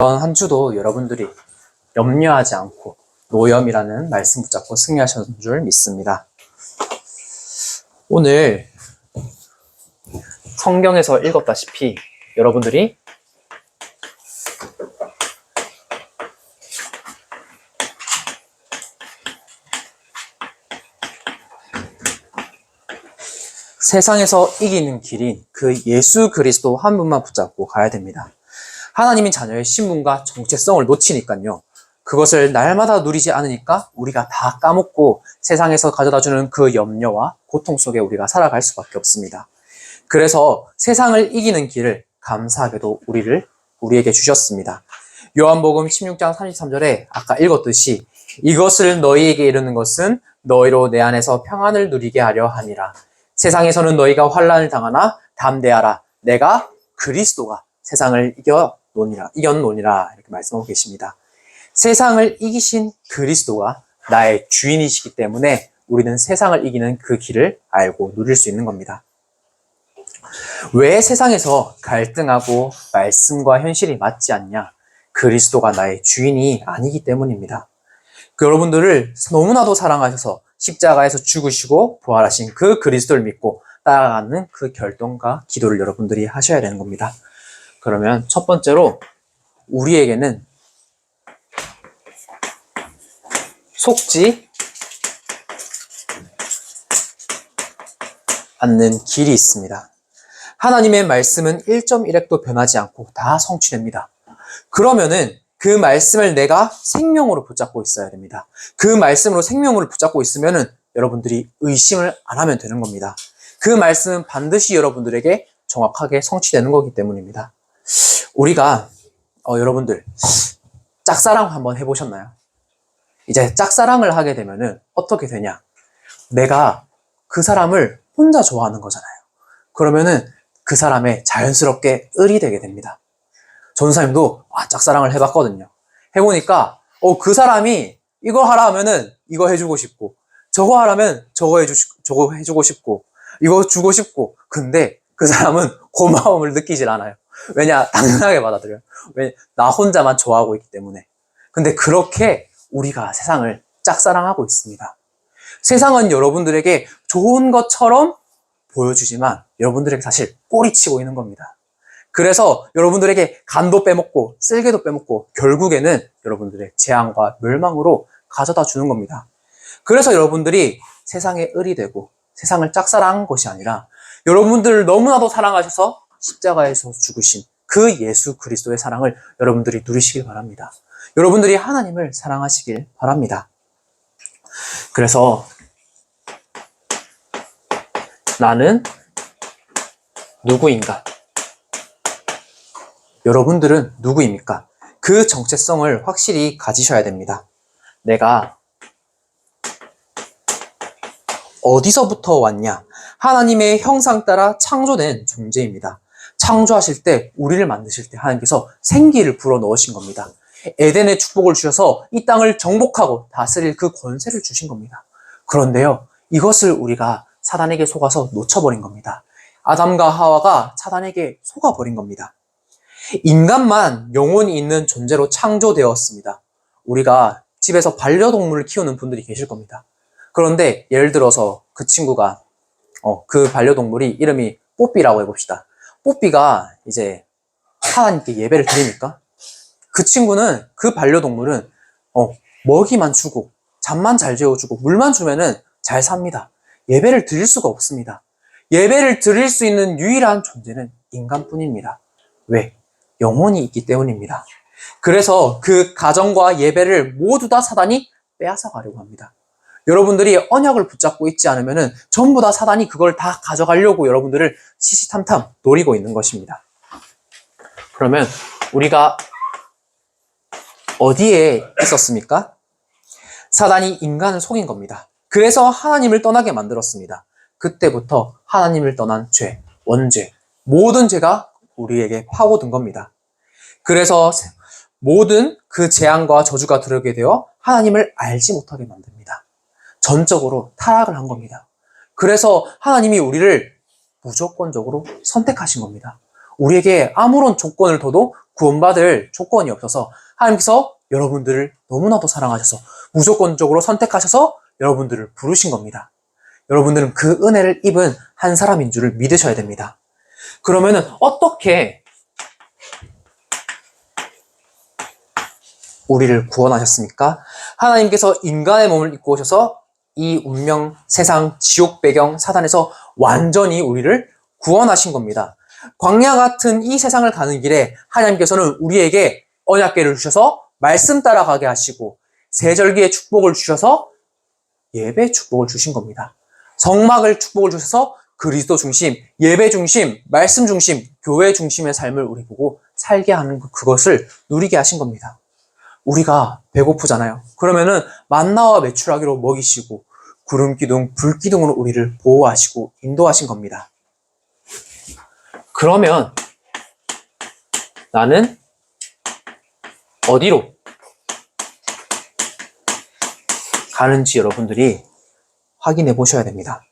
이번 한 주도 여러분들이 염려하지 않고 노염이라는 말씀 붙잡고 승리하셨는 줄 믿습니다. 오늘 성경에서 읽었다시피 여러분들이 세상에서 이기는 길인 그 예수 그리스도 한 분만 붙잡고 가야 됩니다. 하나님인 자녀의 신분과 정체성을 놓치니까요. 그것을 날마다 누리지 않으니까 우리가 다 까먹고 세상에서 가져다주는 그 염려와 고통 속에 우리가 살아갈 수밖에 없습니다. 그래서 세상을 이기는 길을 감사하게도 우리에게 주셨습니다. 요한복음 16장 33절에 아까 읽었듯이 이것을 너희에게 이르는 것은 너희로 내 안에서 평안을 누리게 하려 함이라. 세상에서는 너희가 환난을 당하나 담대하라. 내가 그리스도가 세상을 이겼노니라 이렇게 말씀하고 계십니다. 세상을 이기신 그리스도가 나의 주인이시기 때문에 우리는 세상을 이기는 그 길을 알고 누릴 수 있는 겁니다. 왜 세상에서 갈등하고 말씀과 현실이 맞지 않냐? 그리스도가 나의 주인이 아니기 때문입니다. 여러분들을 너무나도 사랑하셔서 십자가에서 죽으시고 부활하신 그 그리스도를 믿고 따라가는 그 결단과 기도를 여러분들이 하셔야 되는 겁니다. 그러면 첫 번째로 우리에게는 속지 않는 길이 있습니다. 하나님의 말씀은 1.1획도 변하지 않고 다 성취됩니다. 그러면은 그 말씀을 내가 생명으로 붙잡고 있어야 됩니다. 그 말씀으로 생명으로 붙잡고 있으면은 여러분들이 의심을 안 하면 되는 겁니다. 그 말씀은 반드시 여러분들에게 정확하게 성취되는 거기 때문입니다. 우리가 여러분들 짝사랑 한번 해보셨나요? 이제 짝사랑을 하게 되면은 어떻게 되냐? 내가 그 사람을 혼자 좋아하는 거잖아요. 그러면은 그 사람에 자연스럽게 을이 되게 됩니다. 전사님도 짝사랑을 해봤거든요. 해보니까 그 사람이 이거 하라 하면은 이거 해주고 싶고 저거 하라면 저거 해주고 싶고 이거 주고 싶고 근데 그 사람은 고마움을 느끼질 않아요. 왜냐? 당연하게 받아들여요. 왜? 나 혼자만 좋아하고 있기 때문에. 근데 그렇게 우리가 세상을 짝사랑하고 있습니다. 세상은 여러분들에게 좋은 것처럼 보여주지만 여러분들에게 사실 꼬리치고 있는 겁니다. 그래서 여러분들에게 간도 빼먹고 쓸개도 빼먹고 결국에는 여러분들의 재앙과 멸망으로 가져다 주는 겁니다. 그래서 여러분들이 세상의 을이 되고 세상을 짝사랑한 것이 아니라 여러분들을 너무나도 사랑하셔서 십자가에서 죽으신 그 예수 그리스도의 사랑을 여러분들이 누리시길 바랍니다. 여러분들이 하나님을 사랑하시길 바랍니다. 그래서 나는 누구인가? 여러분들은 누구입니까? 그 정체성을 확실히 가지셔야 됩니다. 내가 어디서부터 왔냐? 하나님의 형상 따라 창조된 존재입니다. 창조하실 때, 우리를 만드실 때 하나님께서 생기를 불어넣으신 겁니다. 에덴의 축복을 주셔서 이 땅을 정복하고 다스릴 그 권세를 주신 겁니다. 그런데요, 이것을 우리가 사단에게 속아서 놓쳐버린 겁니다. 아담과 하와가 사단에게 속아버린 겁니다. 인간만 영혼이 있는 존재로 창조되었습니다. 우리가 집에서 반려동물을 키우는 분들이 계실 겁니다. 그런데 예를 들어서 그 친구가 그 반려동물이 이름이 뽀삐라고 해봅시다. 뽀삐가 이제 하나님께 예배를 드립니까? 그 친구는 그 반려동물은 먹이만 주고 잠만 잘 재워주고 물만 주면은 잘 삽니다. 예배를 드릴 수가 없습니다. 예배를 드릴 수 있는 유일한 존재는 인간뿐입니다. 왜? 영혼이 있기 때문입니다. 그래서 그 가정과 예배를 모두 다 사단이 빼앗아 가려고 합니다. 여러분들이 언약을 붙잡고 있지 않으면 전부 다 사단이 그걸 다 가져가려고 여러분들을 시시탐탐 노리고 있는 것입니다. 그러면 우리가 어디에 있었습니까? 사단이 인간을 속인 겁니다. 그래서 하나님을 떠나게 만들었습니다. 그때부터 하나님을 떠난 죄, 원죄, 모든 죄가 우리에게 파고든 겁니다. 그래서 모든 그 재앙과 저주가 들어오게 되어 하나님을 알지 못하게 만듭니다. 전적으로 타락을 한 겁니다. 그래서 하나님이 우리를 무조건적으로 선택하신 겁니다. 우리에게 아무런 조건을 둬도 구원받을 조건이 없어서 하나님께서 여러분들을 너무나도 사랑하셔서 무조건적으로 선택하셔서 여러분들을 부르신 겁니다. 여러분들은 그 은혜를 입은 한 사람인 줄을 믿으셔야 됩니다. 그러면은 어떻게 우리를 구원하셨습니까? 하나님께서 인간의 몸을 입고 오셔서 이 운명, 세상, 지옥 배경, 사단에서 완전히 우리를 구원하신 겁니다. 광야 같은 이 세상을 가는 길에 하나님께서는 우리에게 언약궤를 주셔서 말씀 따라가게 하시고 세절기의 축복을 주셔서 예배 축복을 주신 겁니다. 성막을 축복을 주셔서 그리스도 중심, 예배 중심, 말씀 중심, 교회 중심의 삶을 우리 보고 살게 하는 그것을 누리게 하신 겁니다. 우리가 배고프잖아요. 그러면은 만나와 메추라기로 먹이시고 구름기둥, 불기둥으로 우리를 보호하시고 인도하신 겁니다. 그러면 나는 어디로 가는지 여러분들이 확인해 보셔야 됩니다.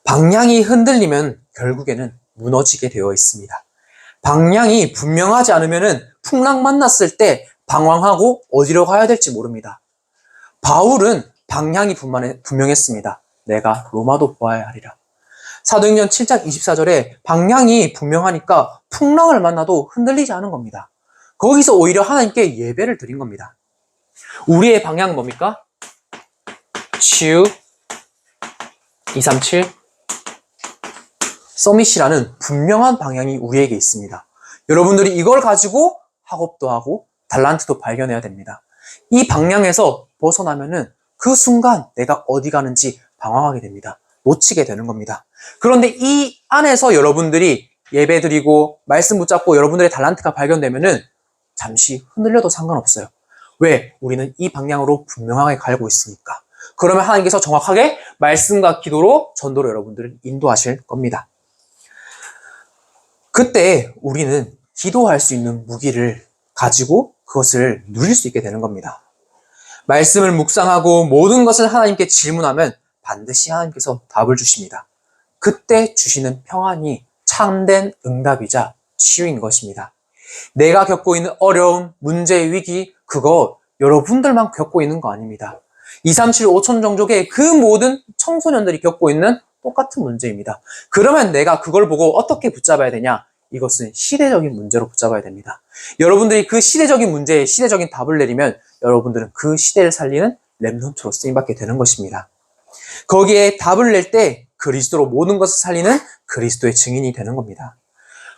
방향이 흔들리면 결국에는 무너지게 되어 있습니다. 방향이 분명하지 않으면은 풍랑 만났을 때 방황하고 어디로 가야 될지 모릅니다. 바울은 방향이 분명했습니다. 내가 로마도 보아야 하리라. 사도행전 7장 24절에 방향이 분명하니까 풍랑을 만나도 흔들리지 않은 겁니다. 거기서 오히려 하나님께 예배를 드린 겁니다. 우리의 방향은 뭡니까? 치유 237 서밋이라는 분명한 방향이 우리에게 있습니다. 여러분들이 이걸 가지고 학업도 하고 달란트도 발견해야 됩니다. 이 방향에서 벗어나면은 그 순간 내가 어디 가는지 방황하게 됩니다. 놓치게 되는 겁니다. 그런데 이 안에서 여러분들이 예배드리고 말씀 붙잡고 여러분들의 달란트가 발견되면은 잠시 흔들려도 상관없어요. 왜? 우리는 이 방향으로 분명하게 갈고 있으니까. 그러면 하나님께서 정확하게 말씀과 기도로 전도로 여러분들을 인도하실 겁니다. 그때 우리는 기도할 수 있는 무기를 가지고 그것을 누릴 수 있게 되는 겁니다. 말씀을 묵상하고 모든 것을 하나님께 질문하면 반드시 하나님께서 답을 주십니다. 그때 주시는 평안이 참된 응답이자 치유인 것입니다. 내가 겪고 있는 어려움, 문제, 위기, 그거 여러분들만 겪고 있는 거 아닙니다. 237 5천 종족의 그 모든 청소년들이 겪고 있는 똑같은 문제입니다. 그러면 내가 그걸 보고 어떻게 붙잡아야 되냐? 이것은 시대적인 문제로 붙잡아야 됩니다. 여러분들이 그 시대적인 문제에 시대적인 답을 내리면 여러분들은 그 시대를 살리는 렘넌트로 쓰임받게 되는 것입니다. 거기에 답을 낼 때 그리스도로 모든 것을 살리는 그리스도의 증인이 되는 겁니다.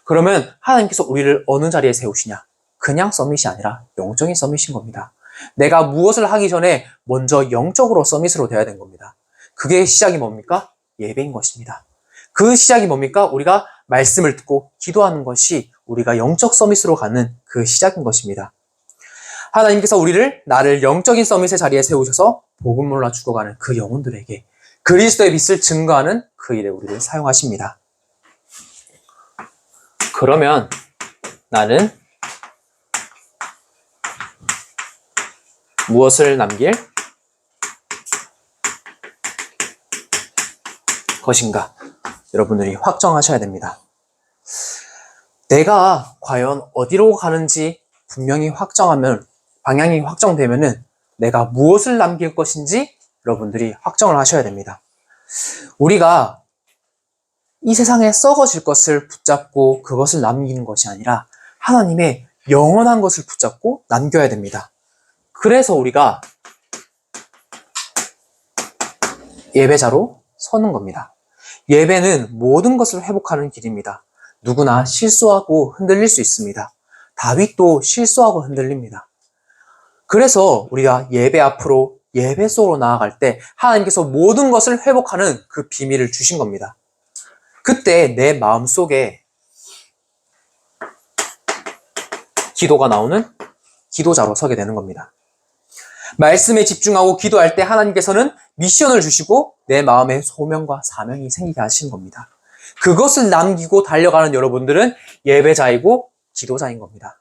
그러면 하나님께서 우리를 어느 자리에 세우시냐? 그냥 서밋이 아니라 영적인 서밋인 겁니다. 내가 무엇을 하기 전에 먼저 영적으로 서밋으로 돼야 되는 겁니다. 그게 시작이 뭡니까? 예배인 것입니다. 그 시작이 뭡니까? 우리가 말씀을 듣고 기도하는 것이 우리가 영적 서밋으로 가는 그 시작인 것입니다. 하나님께서 나를 영적인 서밋의 자리에 세우셔서 복음 몰라 죽어가는 그 영혼들에게 그리스도의 빛을 증거하는 그 일에 우리를 사용하십니다. 그러면 나는 무엇을 남길 것인가? 여러분들이 확정하셔야 됩니다. 내가 과연 어디로 가는지 분명히 방향이 확정되면은 내가 무엇을 남길 것인지 여러분들이 확정을 하셔야 됩니다. 우리가 이 세상에 썩어질 것을 붙잡고 그것을 남기는 것이 아니라 하나님의 영원한 것을 붙잡고 남겨야 됩니다. 그래서 우리가 예배자로 서는 겁니다. 예배는 모든 것을 회복하는 길입니다. 누구나 실수하고 흔들릴 수 있습니다. 다윗도 실수하고 흔들립니다. 그래서 우리가 예배 앞으로 예배 속으로 나아갈 때 하나님께서 모든 것을 회복하는 그 비밀을 주신 겁니다. 그때 내 마음속에 기도가 나오는 기도자로 서게 되는 겁니다. 말씀에 집중하고 기도할 때 하나님께서는 미션을 주시고 내 마음에 소명과 사명이 생기게 하시는 겁니다. 그것을 남기고 달려가는 여러분들은 예배자이고 기도자인 겁니다.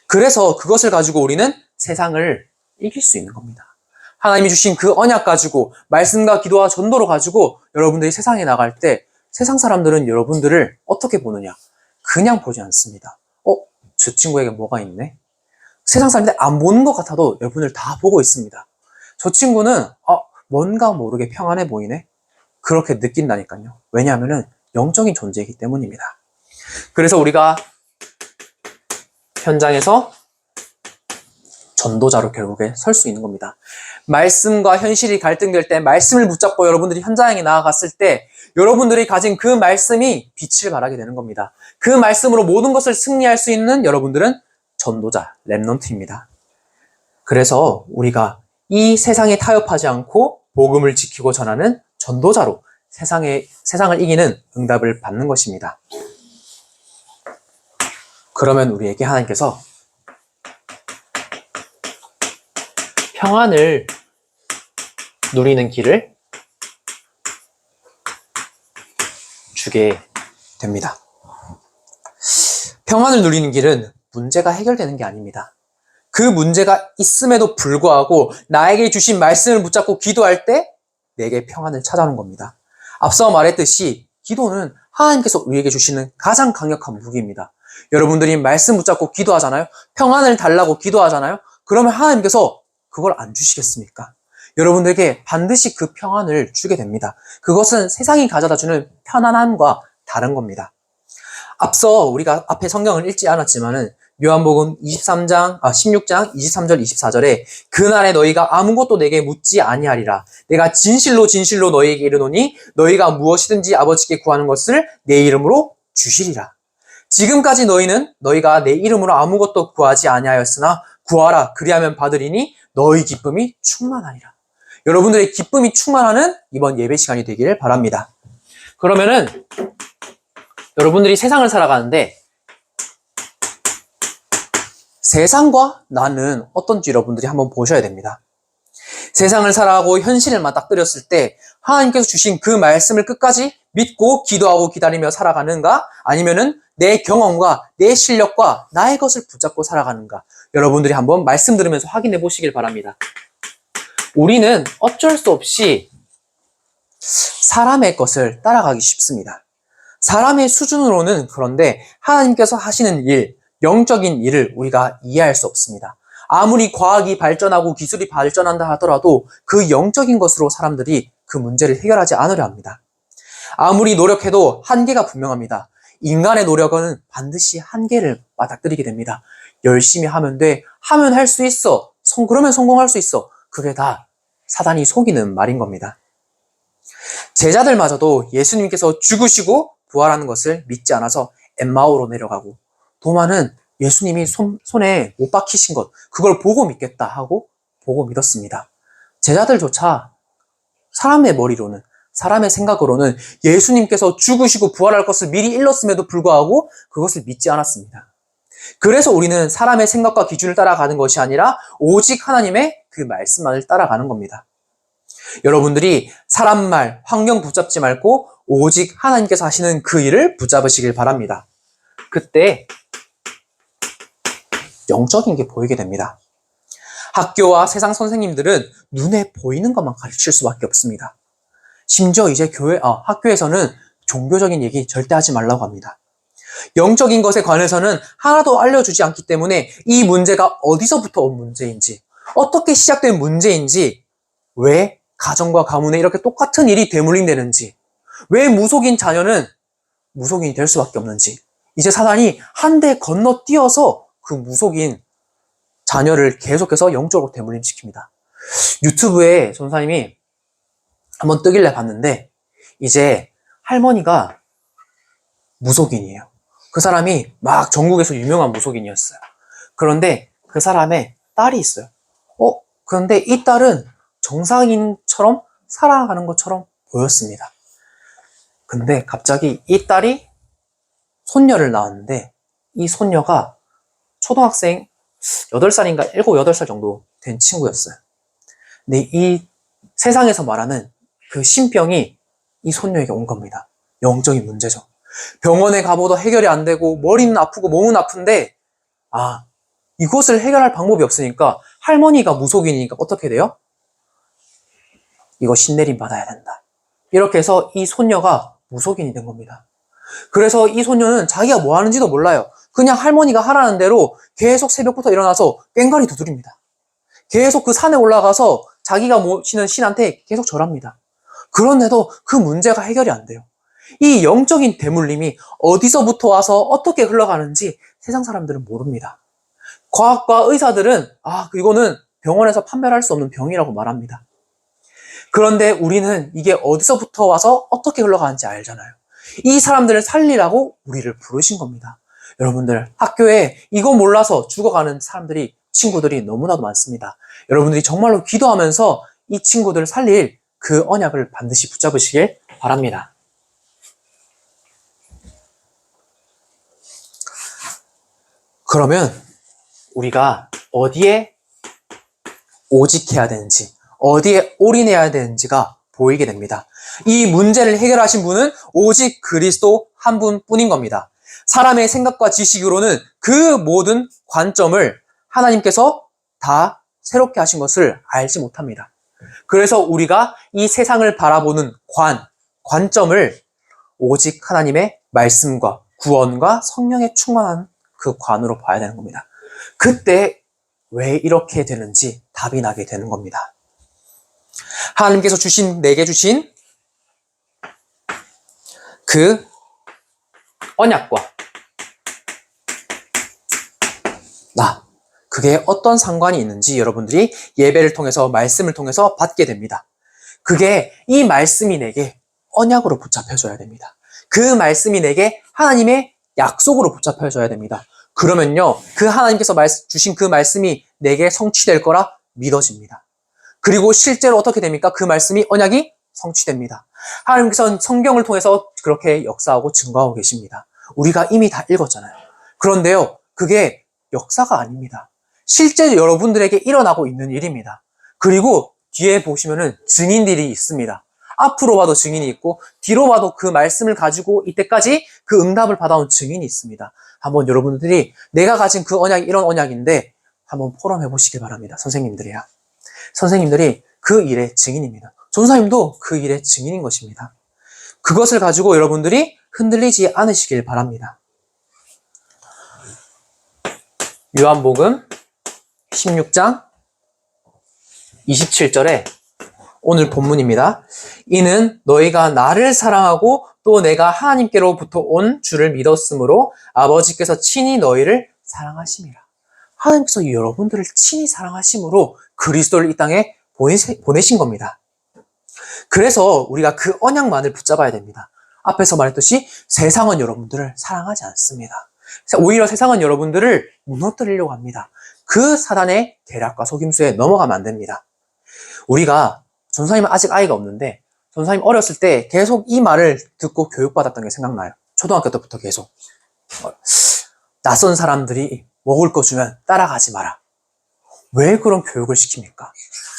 그래서 그것을 가지고 우리는 세상을 이길 수 있는 겁니다. 하나님이 주신 그 언약 가지고 말씀과 기도와 전도로 가지고 여러분들이 세상에 나갈 때 세상 사람들은 여러분들을 어떻게 보느냐? 그냥 보지 않습니다. 저 친구에게 뭐가 있네? 세상 사람들이 안 보는 것 같아도 여러분을 다 보고 있습니다. 저 친구는 뭔가 모르게 평안해 보이네? 그렇게 느낀다니까요. 왜냐하면 영적인 존재이기 때문입니다. 그래서 우리가 현장에서 전도자로 결국에 설 수 있는 겁니다. 말씀과 현실이 갈등될 때 말씀을 붙잡고 여러분들이 현장에 나아갔을 때 여러분들이 가진 그 말씀이 빛을 발하게 되는 겁니다. 그 말씀으로 모든 것을 승리할 수 있는 여러분들은 전도자, 렘넌트입니다. 그래서 우리가 이 세상에 타협하지 않고 복음을 지키고 전하는 전도자로 세상을 이기는 응답을 받는 것입니다. 그러면 우리에게 하나님께서 평안을 누리는 길을 주게 됩니다. 평안을 누리는 길은 문제가 해결되는 게 아닙니다. 그 문제가 있음에도 불구하고 나에게 주신 말씀을 붙잡고 기도할 때 내게 평안을 찾아오는 겁니다. 앞서 말했듯이 기도는 하나님께서 우리에게 주시는 가장 강력한 무기입니다. 여러분들이 말씀 붙잡고 기도하잖아요. 평안을 달라고 기도하잖아요. 그러면 하나님께서 그걸 안 주시겠습니까? 여러분들에게 반드시 그 평안을 주게 됩니다. 그것은 세상이 가져다주는 편안함과 다른 겁니다. 앞서 우리가 앞에 성경을 읽지 않았지만은 요한복음 16장 23절 24절에 그날에 너희가 아무것도 내게 묻지 아니하리라. 내가 진실로 진실로 너희에게 이르노니 너희가 무엇이든지 아버지께 구하는 것을 내 이름으로 주시리라. 지금까지 너희는 너희가 내 이름으로 아무것도 구하지 아니하였으나 구하라 그리하면 받으리니 너희 기쁨이 충만하리라. 여러분들의 기쁨이 충만하는 이번 예배 시간이 되기를 바랍니다. 그러면은 여러분들이 세상을 살아가는데 세상과 나는 어떤지 여러분들이 한번 보셔야 됩니다. 세상을 살아가고 현실을 맞닥뜨렸을 때 하나님께서 주신 그 말씀을 끝까지 믿고 기도하고 기다리며 살아가는가? 아니면은 내 경험과 내 실력과 나의 것을 붙잡고 살아가는가? 여러분들이 한번 말씀 들으면서 확인해 보시길 바랍니다. 우리는 어쩔 수 없이 사람의 것을 따라가기 쉽습니다. 사람의 수준으로는 그런데 하나님께서 하시는 일, 영적인 일을 우리가 이해할 수 없습니다. 아무리 과학이 발전하고 기술이 발전한다 하더라도 그 영적인 것으로 사람들이 그 문제를 해결하지 않으려 합니다. 아무리 노력해도 한계가 분명합니다. 인간의 노력은 반드시 한계를 맞닥뜨리게 됩니다. 열심히 하면 돼. 하면 할 수 있어. 그러면 성공할 수 있어. 그게 다 사단이 속이는 말인 겁니다. 제자들마저도 예수님께서 죽으시고 부활하는 것을 믿지 않아서 엠마오로 내려가고 도마는 예수님이 손에 못 박히신 것 그걸 보고 믿겠다 하고 보고 믿었습니다. 제자들조차 사람의 머리로는 사람의 생각으로는 예수님께서 죽으시고 부활할 것을 미리 일렀음에도 불구하고 그것을 믿지 않았습니다. 그래서 우리는 사람의 생각과 기준을 따라가는 것이 아니라 오직 하나님의 그 말씀만을 따라가는 겁니다. 여러분들이 사람 말, 환경 붙잡지 말고 오직 하나님께서 하시는 그 일을 붙잡으시길 바랍니다. 그때 영적인 게 보이게 됩니다. 학교와 세상 선생님들은 눈에 보이는 것만 가르칠 수밖에 없습니다. 심지어 이제 학교에서는 종교적인 얘기 절대 하지 말라고 합니다. 영적인 것에 관해서는 하나도 알려주지 않기 때문에 이 문제가 어디서부터 온 문제인지, 어떻게 시작된 문제인지, 왜 가정과 가문에 이렇게 똑같은 일이 되물림되는지, 왜 무속인 자녀는 무속인이 될 수밖에 없는지, 이제 사단이 한 대 건너뛰어서 그 무속인 자녀를 계속해서 영적으로 되물림시킵니다. 유튜브에 전사님이 한번 뜨길래 봤는데 이제 할머니가 무속인이에요. 그 사람이 막 전국에서 유명한 무속인이었어요. 그런데 그 사람의 딸이 있어요. 그런데 이 딸은 정상인처럼 살아가는 것처럼 보였습니다. 근데 갑자기 이 딸이 손녀를 낳았는데 이 손녀가 초등학생 8살인가 7, 8살 정도 된 친구였어요. 근데 이 세상에서 말하는 그 신병이 이 손녀에게 온 겁니다. 영적인 문제죠. 병원에 가봐도 해결이 안 되고 머리는 아프고 몸은 아픈데 이것을 해결할 방법이 없으니까 할머니가 무속인이니까 어떻게 돼요? 이거 신내림 받아야 된다. 이렇게 해서 이 손녀가 무속인이 된 겁니다. 그래서 이 소녀는 자기가 뭐 하는지도 몰라요. 그냥 할머니가 하라는 대로 계속 새벽부터 일어나서 꽹과리 두드립니다. 계속 그 산에 올라가서 자기가 모시는 신한테 계속 절합니다. 그런데도 그 문제가 해결이 안 돼요. 이 영적인 대물림이 어디서부터 와서 어떻게 흘러가는지 세상 사람들은 모릅니다. 과학과 의사들은 이거는 병원에서 판별할 수 없는 병이라고 말합니다. 그런데 우리는 이게 어디서부터 와서 어떻게 흘러가는지 알잖아요. 이 사람들을 살리라고 우리를 부르신 겁니다. 여러분들, 학교에 이거 몰라서 죽어가는 친구들이 너무나도 많습니다. 여러분들이 정말로 기도하면서 이 친구들을 살릴 그 언약을 반드시 붙잡으시길 바랍니다. 그러면 우리가 어디에 오직해야 되는지, 어디에 올인해야 되는지가 보이게 됩니다. 이 문제를 해결하신 분은 오직 그리스도 한 분뿐인 겁니다. 사람의 생각과 지식으로는 그 모든 관점을 하나님께서 다 새롭게 하신 것을 알지 못합니다. 그래서 우리가 이 세상을 바라보는 관점을 오직 하나님의 말씀과 구원과 성령의 충만한 그 관으로 봐야 되는 겁니다. 그때 왜 이렇게 되는지 답이 나게 되는 겁니다. 하나님께서 내게 주신 그 언약과 그게 어떤 상관이 있는지 여러분들이 예배를 통해서 말씀을 통해서 받게 됩니다. 그게 이 말씀이 내게 언약으로 붙잡혀줘야 됩니다. 그 말씀이 내게 하나님의 약속으로 붙잡혀줘야 됩니다. 그러면요, 그 하나님께서 주신 그 말씀이 내게 성취될 거라 믿어집니다. 그리고 실제로 어떻게 됩니까? 그 말씀이 언약이 성취됩니다. 하나님께서는 성경을 통해서 그렇게 역사하고 증거하고 계십니다. 우리가 이미 다 읽었잖아요. 그런데요, 그게 역사가 아닙니다. 실제 여러분들에게 일어나고 있는 일입니다. 그리고 뒤에 보시면은 증인들이 있습니다. 앞으로 봐도 증인이 있고 뒤로 봐도 그 말씀을 가지고 이때까지 그 응답을 받아온 증인이 있습니다. 한번 여러분들이 내가 가진 그 언약이 이런 언약인데 한번 포럼해 보시길 바랍니다. 선생님들이 그 일의 증인입니다. 전사님도 그 일의 증인인 것입니다. 그것을 가지고 여러분들이 흔들리지 않으시길 바랍니다. 요한복음 16장 27절에 오늘 본문입니다. 이는 너희가 나를 사랑하고 또 내가 하나님께로부터 온 주를 믿었으므로 아버지께서 친히 너희를 사랑하심이라. 하나님께서 여러분들을 친히 사랑하심으로 그리스도를 이 땅에 보내신 겁니다. 그래서 우리가 그 언약만을 붙잡아야 됩니다. 앞에서 말했듯이 세상은 여러분들을 사랑하지 않습니다. 오히려 세상은 여러분들을 무너뜨리려고 합니다. 그 사단의 계략과 속임수에 넘어가면 안 됩니다. 우리가 전사님은 아직 아이가 없는데 전사님 어렸을 때 계속 이 말을 듣고 교육받았던 게 생각나요. 초등학교 때부터 계속 낯선 사람들이 먹을 거 주면 따라가지 마라. 왜 그런 교육을 시킵니까?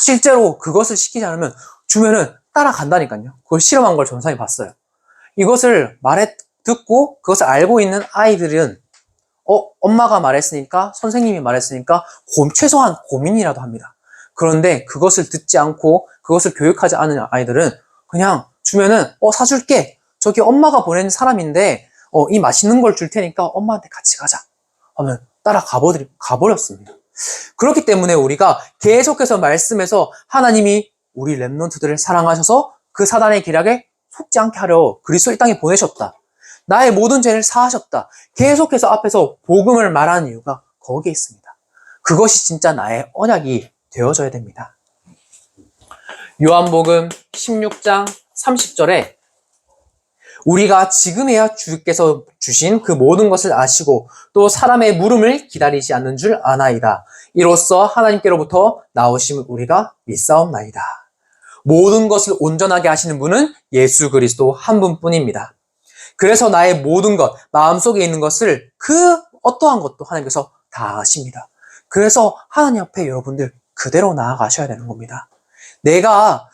실제로 그것을 시키지 않으면 주면은 따라간다니까요. 그걸 실험한 걸 전사님이 봤어요. 이것을 듣고 그것을 알고 있는 아이들은 엄마가 말했으니까 선생님이 말했으니까 최소한 고민이라도 합니다. 그런데 그것을 듣지 않고 그것을 교육하지 않은 아이들은 그냥 주면은 사줄게. 저기 엄마가 보낸 사람인데 이 맛있는 걸 줄 테니까 엄마한테 같이 가자 하면 따라 가버렸습니다. 그렇기 때문에 우리가 계속해서 말씀에서 하나님이 우리 렘넌트들을 사랑하셔서 그 사단의 계략에 속지 않게 하려 그리스도 이 땅에 보내셨다. 나의 모든 죄를 사하셨다. 계속해서 앞에서 복음을 말하는 이유가 거기에 있습니다. 그것이 진짜 나의 언약이 되어져야 됩니다. 요한복음 16장 30절에 우리가 지금에야 주께서 주신 그 모든 것을 아시고 또 사람의 물음을 기다리지 않는 줄 아나이다. 이로써 하나님께로부터 나오심을 우리가 믿사옵나이다. 모든 것을 온전하게 하시는 분은 예수 그리스도 한 분뿐입니다. 그래서 나의 모든 것, 마음속에 있는 것을 그 어떠한 것도 하나님께서 다 아십니다. 그래서 하나님 앞에 여러분들 그대로 나아가셔야 되는 겁니다. 내가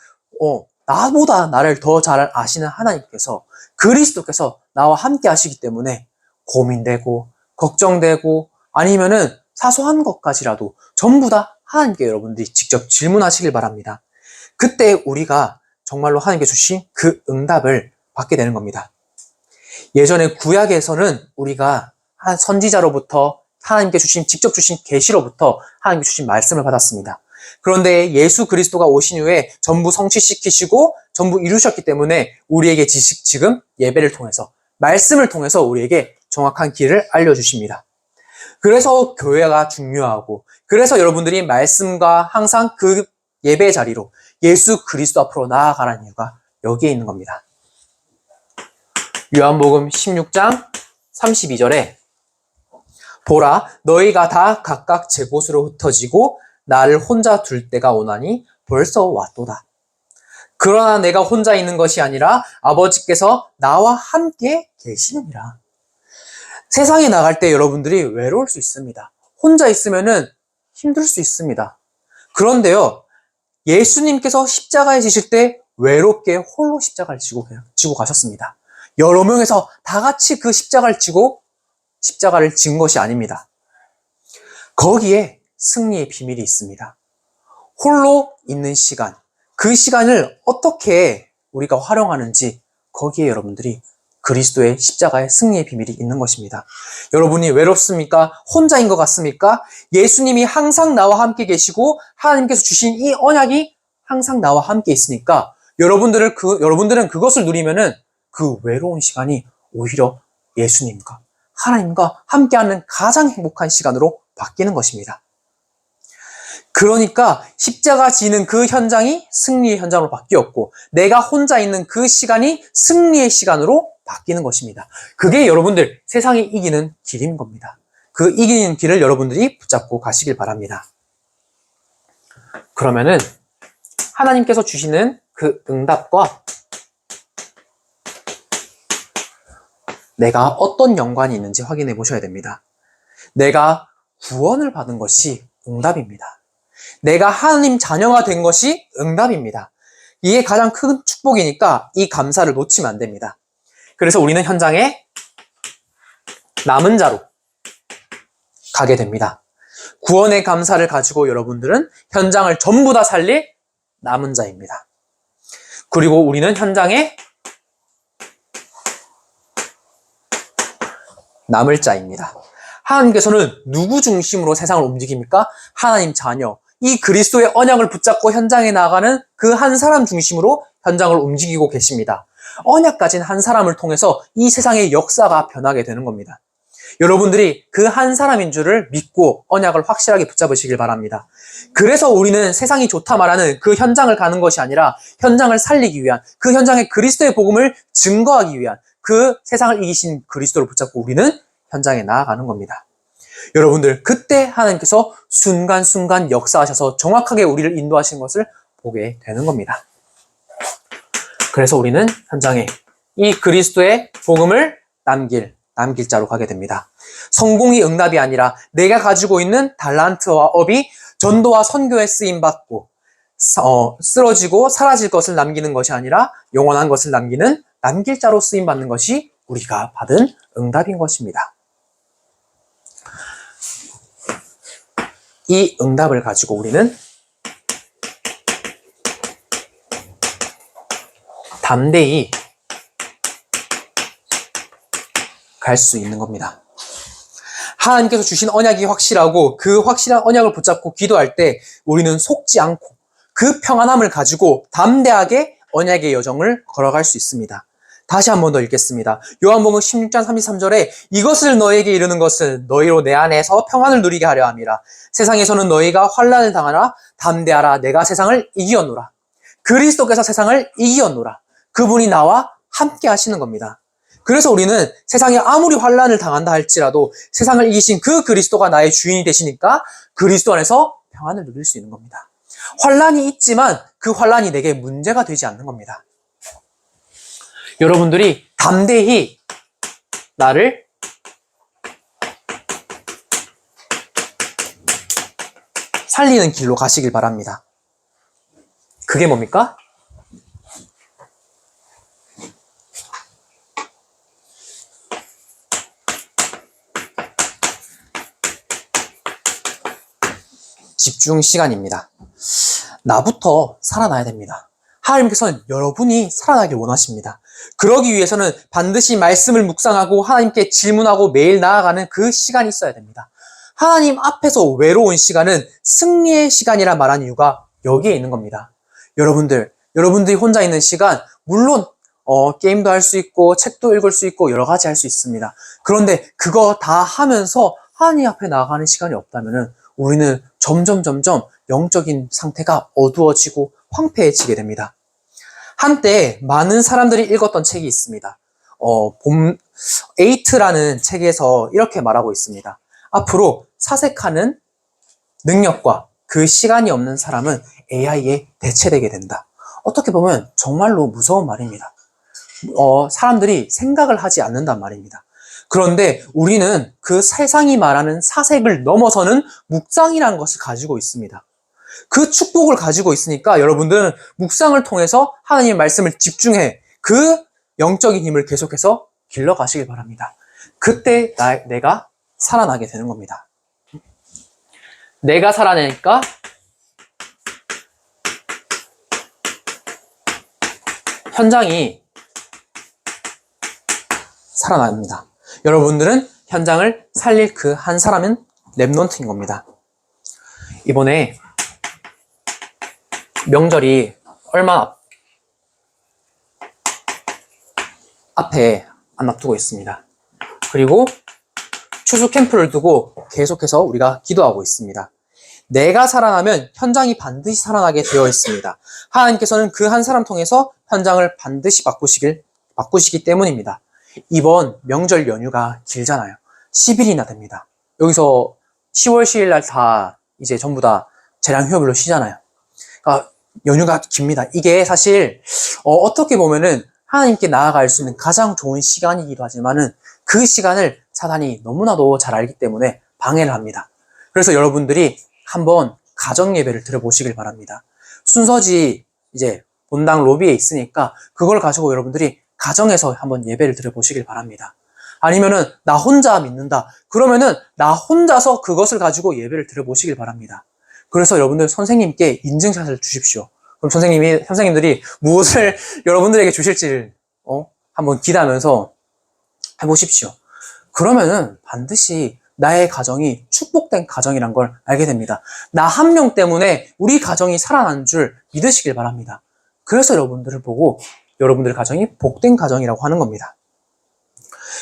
나보다 나를 더 잘 아시는 하나님께서 그리스도께서 나와 함께 하시기 때문에 고민되고 걱정되고 아니면은 사소한 것까지라도 전부 다 하나님께 여러분들이 직접 질문하시길 바랍니다. 그때 우리가 정말로 하나님께 주신 그 응답을 받게 되는 겁니다. 예전에 구약에서는 우리가 한 선지자로부터 하나님께 직접 주신 계시로부터 하나님께 주신 말씀을 받았습니다. 그런데 예수 그리스도가 오신 후에 전부 성취시키시고 전부 이루셨기 때문에 우리에게 지금 예배를 통해서 말씀을 통해서 우리에게 정확한 길을 알려주십니다. 그래서 교회가 중요하고 그래서 여러분들이 말씀과 항상 그 예배 자리로 예수 그리스도 앞으로 나아가라는 이유가 여기에 있는 겁니다. 요한복음 16장 32절에 보라 너희가 다 각각 제 곳으로 흩어지고 나를 혼자 둘 때가 오나니 벌써 왔도다. 그러나 내가 혼자 있는 것이 아니라 아버지께서 나와 함께 계시느니라. 세상에 나갈 때 여러분들이 외로울 수 있습니다. 혼자 있으면은 힘들 수 있습니다. 그런데요, 예수님께서 십자가에 지실 때 외롭게 홀로 십자가를 지고 가셨습니다. 여러 명에서 다 같이 그 십자가를 지고 십자가를 진 것이 아닙니다. 거기에 승리의 비밀이 있습니다. 홀로 있는 시간, 그 시간을 어떻게 우리가 활용하는지 거기에 여러분들이 그리스도의 십자가의 승리의 비밀이 있는 것입니다. 여러분이 외롭습니까? 혼자인 것 같습니까? 예수님이 항상 나와 함께 계시고 하나님께서 주신 이 언약이 항상 나와 함께 있으니까 여러분들은 그것을 누리면은 그 외로운 시간이 오히려 예수님과 하나님과 함께하는 가장 행복한 시간으로 바뀌는 것입니다. 그러니까 십자가 지는 그 현장이 승리의 현장으로 바뀌었고 내가 혼자 있는 그 시간이 승리의 시간으로 바뀌는 것입니다. 그게 여러분들 세상이 이기는 길인 겁니다. 그 이기는 길을 여러분들이 붙잡고 가시길 바랍니다. 그러면은 하나님께서 주시는 그 응답과 내가 어떤 연관이 있는지 확인해 보셔야 됩니다. 내가 구원을 받은 것이 응답입니다. 내가 하나님 자녀가 된 것이 응답입니다. 이게 가장 큰 축복이니까 이 감사를 놓치면 안 됩니다. 그래서 우리는 현장에 남은 자로 가게 됩니다. 구원의 감사를 가지고 여러분들은 현장을 전부 다 살릴 남은 자입니다. 그리고 우리는 현장에 남을 자입니다. 하나님께서는 누구 중심으로 세상을 움직입니까? 하나님 자녀, 이 그리스도의 언약을 붙잡고 현장에 나가는 그 한 사람 중심으로 현장을 움직이고 계십니다. 언약 가진 한 사람을 통해서 이 세상의 역사가 변하게 되는 겁니다. 여러분들이 그 한 사람인 줄을 믿고 언약을 확실하게 붙잡으시길 바랍니다. 그래서 우리는 세상이 좋다 말하는 그 현장을 가는 것이 아니라 현장을 살리기 위한, 그 현장에 그리스도의 복음을 증거하기 위한 그 세상을 이기신 그리스도를 붙잡고 우리는 현장에 나아가는 겁니다. 여러분들, 그때 하나님께서 순간순간 역사하셔서 정확하게 우리를 인도하신 것을 보게 되는 겁니다. 그래서 우리는 현장에 이 그리스도의 복음을 남길 자로 가게 됩니다. 성공이 응답이 아니라 내가 가지고 있는 달란트와 업이 전도와 선교에 쓰임받고 쓰러지고 사라질 것을 남기는 것이 아니라 영원한 것을 남길 자로 쓰임받는 것이 우리가 받은 응답인 것입니다. 이 응답을 가지고 우리는 담대히 갈 수 있는 겁니다. 하나님께서 주신 언약이 확실하고 그 확실한 언약을 붙잡고 기도할 때 우리는 속지 않고 그 평안함을 가지고 담대하게 언약의 여정을 걸어갈 수 있습니다. 다시 한 번 더 읽겠습니다. 요한복음 16장 33절에 이것을 너에게 이르는 것은 너희로 내 안에서 평안을 누리게 하려 함이라. 세상에서는 너희가 환난을 당하나 담대하라. 내가 세상을 이기었노라. 그리스도께서 세상을 이기었노라. 그분이 나와 함께 하시는 겁니다. 그래서 우리는 세상에 아무리 환난을 당한다 할지라도 세상을 이기신 그 그리스도가 나의 주인이 되시니까 그리스도 안에서 평안을 누릴 수 있는 겁니다. 환난이 있지만 그 환난이 내게 문제가 되지 않는 겁니다. 여러분들이 담대히 나를 살리는 길로 가시길 바랍니다. 그게 뭡니까? 집중 시간입니다. 나부터 살아나야 됩니다. 하나님께서는 여러분이 살아나길 원하십니다. 그러기 위해서는 반드시 말씀을 묵상하고 하나님께 질문하고 매일 나아가는 그 시간이 있어야 됩니다. 하나님 앞에서 외로운 시간은 승리의 시간이라 말한 이유가 여기에 있는 겁니다. 여러분들이 혼자 있는 시간, 물론 게임도 할 수 있고 책도 읽을 수 있고 여러 가지 할 수 있습니다. 그런데 그거 다 하면서 하나님 앞에 나아가는 시간이 없다면 우리는 점점 영적인 상태가 어두워지고 황폐해지게 됩니다. 한때 많은 사람들이 읽었던 책이 있습니다. 에이트라는 책에서 이렇게 말하고 있습니다. 앞으로 사색하는 능력과 그 시간이 없는 사람은 AI에 대체되게 된다. 어떻게 보면 정말로 무서운 말입니다. 사람들이 생각을 하지 않는단 말입니다. 그런데 우리는 그 세상이 말하는 사색을 넘어서는 묵상이라는 것을 가지고 있습니다. 그 축복을 가지고 있으니까 여러분들은 묵상을 통해서 하나님의 말씀을 집중해 그 영적인 힘을 계속해서 길러가시길 바랍니다. 그때 내가 살아나게 되는 겁니다. 내가 살아나니까 현장이 살아납니다. 여러분들은 현장을 살릴 그 한 사람은 렘넌트인 겁니다. 이번에 명절이 얼마 앞에 안 앞두고 있습니다. 그리고 추수 캠프를 두고 계속해서 우리가 기도하고 있습니다. 내가 살아나면 현장이 반드시 살아나게 되어 있습니다. 하나님께서는 그 한 사람 통해서 현장을 반드시 바꾸시기 때문입니다. 이번 명절 연휴가 길잖아요. 10일이나 됩니다. 여기서 10월 10일 날 다 이제 전부 다 재량휴업일로 쉬잖아요. 그러니까 연휴가 깁니다. 이게 사실 어떻게 보면은 하나님께 나아갈 수 있는 가장 좋은 시간이기도 하지만은 그 시간을 사단이 너무나도 잘 알기 때문에 방해를 합니다. 그래서 여러분들이 한번 가정 예배를 드려보시길 바랍니다. 순서지 이제 본당 로비에 있으니까 그걸 가지고 여러분들이 가정에서 한번 예배를 드려보시길 바랍니다. 아니면은 나 혼자 믿는다. 그러면은 나 혼자서 그것을 가지고 예배를 드려보시길 바랍니다. 그래서 여러분들 선생님께 인증샷을 주십시오. 그럼 선생님들이 무엇을 여러분들에게 주실지 한번 기대하면서 해보십시오. 그러면은 반드시 나의 가정이 축복된 가정이란 걸 알게 됩니다. 나 한 명 때문에 우리 가정이 살아난 줄 믿으시길 바랍니다. 그래서 여러분들을 보고 여러분들 가정이 복된 가정이라고 하는 겁니다.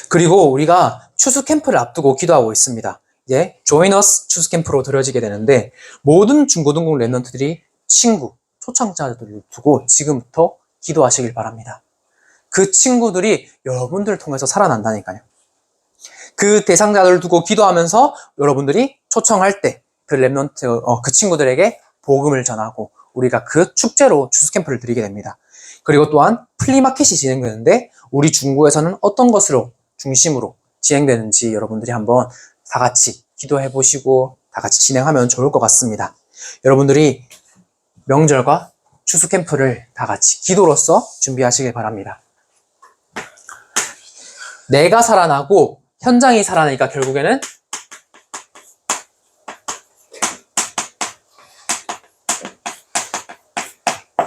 그리고 우리가 추수 캠프를 앞두고 기도하고 있습니다. 이제 Join Us 추수 캠프로 들어지게 되는데 모든 중고등부 랩런트들이 친구, 초청자들을 두고 지금부터 기도하시길 바랍니다. 그 친구들이 여러분들을 통해서 살아난다니까요. 그 대상자들을 두고 기도하면서 여러분들이 초청할 때 그 랩런트, 그 친구들에게 복음을 전하고 우리가 그 축제로 추수 캠프를 드리게 됩니다. 그리고 또한 플리마켓이 진행되는데 우리 중고에서는 어떤 것으로 중심으로 진행되는지 여러분들이 한번 다 같이 기도해 보시고 다 같이 진행하면 좋을 것 같습니다. 여러분들이 명절과 추수 캠프를 다 같이 기도로서 준비하시길 바랍니다. 내가 살아나고 현장이 살아나니까 결국에는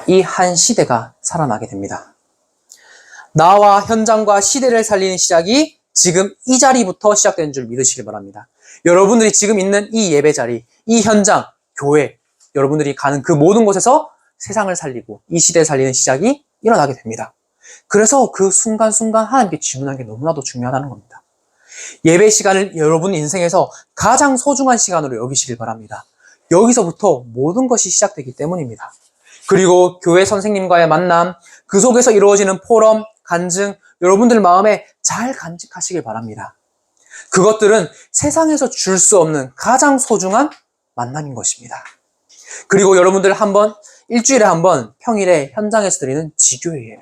이 한 시대가 살아나게 됩니다. 나와 현장과 시대를 살리는 시작이 지금 이 자리부터 시작되는 줄 믿으시길 바랍니다. 여러분들이 지금 있는 이 예배 자리, 이 현장, 교회, 여러분들이 가는 그 모든 곳에서 세상을 살리고 이 시대를 살리는 시작이 일어나게 됩니다. 그래서 그 순간순간 하나님께 질문하는 게 너무나도 중요하다는 겁니다. 예배 시간을 여러분 인생에서 가장 소중한 시간으로 여기시길 바랍니다. 여기서부터 모든 것이 시작되기 때문입니다. 그리고 교회 선생님과의 만남, 그 속에서 이루어지는 포럼, 간증, 여러분들 마음에 잘 간직하시길 바랍니다. 그것들은 세상에서 줄 수 없는 가장 소중한 만남인 것입니다. 그리고 여러분들 일주일에 한 번 평일에 현장에서 드리는 지교회 예배.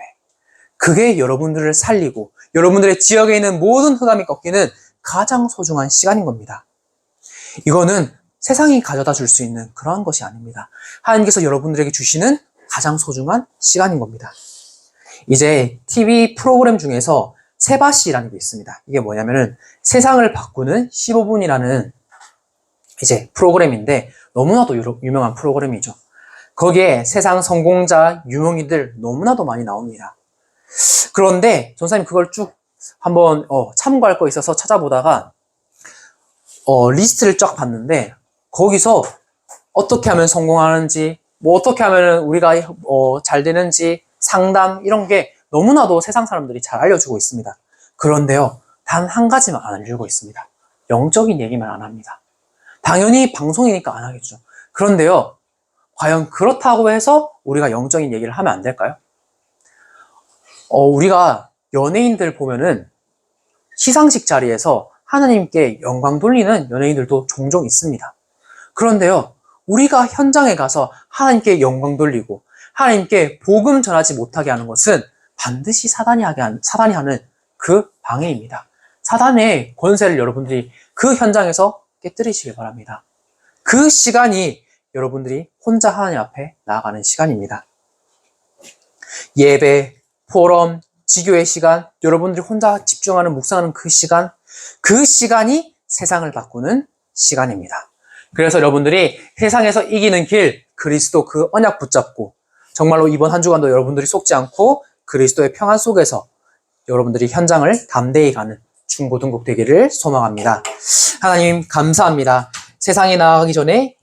그게 여러분들을 살리고 여러분들의 지역에 있는 모든 흑암이 꺾이는 가장 소중한 시간인 겁니다. 이거는 세상이 가져다 줄 수 있는 그러한 것이 아닙니다. 하나님께서 여러분들에게 주시는 가장 소중한 시간인 겁니다. 이제 TV 프로그램 중에서 세바시라는 게 있습니다. 이게 뭐냐면은 세상을 바꾸는 15분이라는 이제 프로그램인데 너무나도 유명한 프로그램이죠. 거기에 세상 성공자, 유명인들 너무나도 많이 나옵니다. 그런데 전사님 그걸 쭉 한번 참고할 거 있어서 찾아보다가 리스트를 쫙 봤는데 거기서 어떻게 하면 성공하는지, 뭐 어떻게 하면 우리가 잘 되는지, 상담 이런 게 너무나도 세상 사람들이 잘 알려주고 있습니다. 그런데요, 단 한 가지만 안 알려주고 있습니다. 영적인 얘기만 안 합니다. 당연히 방송이니까 안 하겠죠. 그런데요, 과연 그렇다고 해서 우리가 영적인 얘기를 하면 안 될까요? 우리가 연예인들 보면은 시상식 자리에서 하나님께 영광 돌리는 연예인들도 종종 있습니다. 그런데요, 우리가 현장에 가서 하나님께 영광 돌리고 하나님께 복음 전하지 못하게 하는 것은 반드시 사단이 하는 그 방해입니다. 사단의 권세를 여러분들이 그 현장에서 깨뜨리시길 바랍니다. 그 시간이 여러분들이 혼자 하나님 앞에 나아가는 시간입니다. 예배, 포럼, 지교의 시간, 여러분들이 혼자 집중하는, 묵상하는 그 시간이 세상을 바꾸는 시간입니다. 그래서 여러분들이 세상에서 이기는 길, 그리스도 그 언약 붙잡고 정말로 이번 한 주간도 여러분들이 속지 않고 그리스도의 평안 속에서 여러분들이 현장을 담대히 가는 중고등국 되기를 소망합니다. 하나님 감사합니다. 세상에 나아가기 전에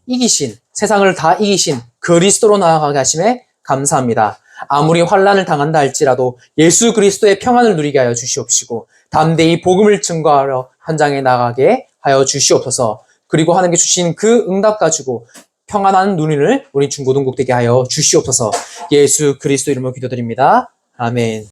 세상을 다 이기신 그리스도로 나아가게 하심에 감사합니다. 아무리 환난을 당한다 할지라도 예수 그리스도의 평안을 누리게 하여 주시옵시고 담대히 복음을 증거하러 현장에 나가게 하여 주시옵소서. 그리고 하나님께 주신 그 응답 가지고 평안한 눈을 우리 중고등국 되게 하여 주시옵소서. 예수 그리스도 이름으로 기도드립니다. 아멘.